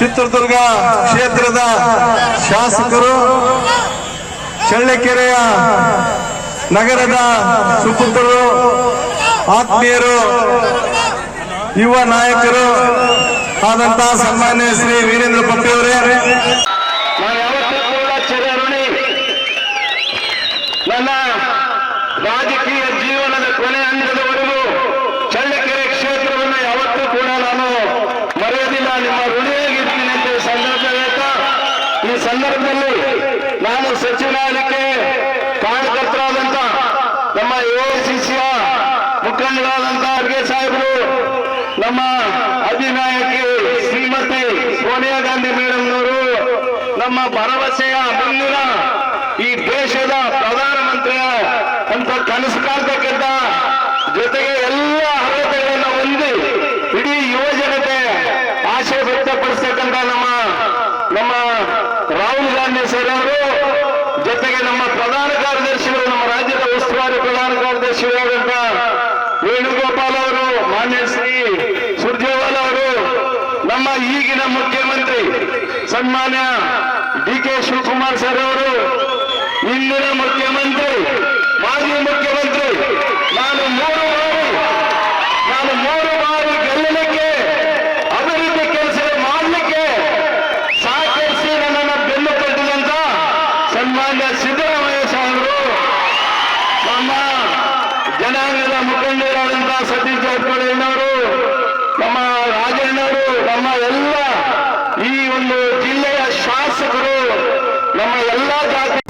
ಚಿತ್ರದುರ್ಗ ಕ್ಷೇತ್ರದ ಶಾಸಕರು, ಚಳ್ಳಕೆರೆಯ ನಗರದ ಸುಪುತ್ರರು, ಆತ್ಮೀಯರು, ಯುವ ನಾಯಕರು ಆದಂತಹ ಸನ್ಮಾನ್ಯ ಶ್ರೀ ವೀರೇಂದ್ರ ಪಪ್ಪಿಯವರೇ, ನಾನು ಯಾವತ್ತೂ ಕೂಡ ಚಿರಋಣಿ. ನನ್ನ ರಾಜಕೀಯ ಜೀವನದ ಕೊನೆ ಹಂತದವರೆಗೂ ಚಳ್ಳಕೆರೆ ಕ್ಷೇತ್ರವನ್ನು ಯಾವತ್ತೂ ಕೂಡ ನಾನು ಮರೆಯೋದಿಲ್ಲ, ನಿಮ್ಮ ಋಣಿಯಾಗಿರ್ತೀನಿ ಅಂತ ಸಂದರ್ಭ ಹೇಳ್ತಾ, ಈ ಸಂದರ್ಭದಲ್ಲಿ ನಾನು ಸಚಿವಾಲಯಕ್ಕೆ ಕಾರ್ಯಕರ್ತರಾದಂತ ನಮ್ಮ ಎಐಸಿಸಿಯ ಮುಖಂಡರಾದಂತ ಅರ್ಗೆ ಸಾಹೇಬರು, ನಮ್ಮ ಅಧಿನಾಯಕಿ ಶ್ರೀಮತಿ ಸೋನಿಯಾ ಗಾಂಧಿ ಮೇಡಮ್ನವರು, ನಮ್ಮ ಭರವಸೆಯ ಮುಂದಿನ ಈ ದೇಶದ ಪ್ರಧಾನಮಂತ್ರಿ ಅಂತ ಕನಸು ಕಾಣ್ತಕ್ಕಂಥ, ಜೊತೆಗೆ ಎಲ್ಲ ಅರ್ಹತೆಗಳನ್ನು ಹೊಂದಿ ಇಡೀ ಯುವ ಜನತೆ ಆಶೆ ವ್ಯಕ್ತಪಡಿಸ್ತಕ್ಕಂಥ ನಮ್ಮ ರಾಹುಲ್ ಗಾಂಧಿ ಸರ್ ಅವರು, ಜೊತೆಗೆ ನಮ್ಮ ಪ್ರಧಾನ ಕಾರ್ಯದರ್ಶಿಗಳು, ನಮ್ಮ ರಾಜ್ಯದ ಉಸ್ತುವಾರಿ ಪ್ರಧಾನ ಕಾರ್ಯದರ್ಶಿಗಳಾದಂತ ವೇಣುಗೋಪಾಲ್ ಅವರು, ಮಾನ್ಯ ಶ್ರೀ ಸುರ್ಜೇವಾಲ ಅವರು, ನಮ್ಮ ಈಗಿನ ಮುಖ್ಯಮಂತ್ರಿ ಸನ್ಮಾನ್ಯ ಡಿ.ಕೆ. ಶಿವಕುಮಾರ್ ಸರ್ ಅವರು, ಇಂದಿನ ಮುಖ್ಯಮಂತ್ರಿ, ಮಾಜಿ ಮುಖ್ಯಮಂತ್ರಿ, ನಾನು ಮೂರು ಬಾರಿ ಗೆಲ್ಲಲಿಕ್ಕೆ, ಅಭಿವೃದ್ಧಿ ಕೆಲಸ ಮಾಡಲಿಕ್ಕೆ ಸಹಕರಿಸಿ ನನ್ನನ್ನು ಬೆನ್ನು ತಟ್ಟಿದಂತ ಸನ್ಮಾನ್ಯ ಸಿದ್ದರಾಮಯ್ಯ ಸಾಹೇಬರು, ನಮ್ಮ ಜನಾಂಗದ ಮುಖಂಡರಾದಂತಹ ಸತೀಶ್ ಜಾರಕಿಹೊಳಿಯವರು, ನಮ್ಮ ರಾಜಣ್ಣವರು, ನಮ್ಮ ಎಲ್ಲ ಈ ಒಂದು ಜಿಲ್ಲೆಯ ಶಾಸಕರು, ನಮ್ಮ ಎಲ್ಲಾ ಜಾತಿ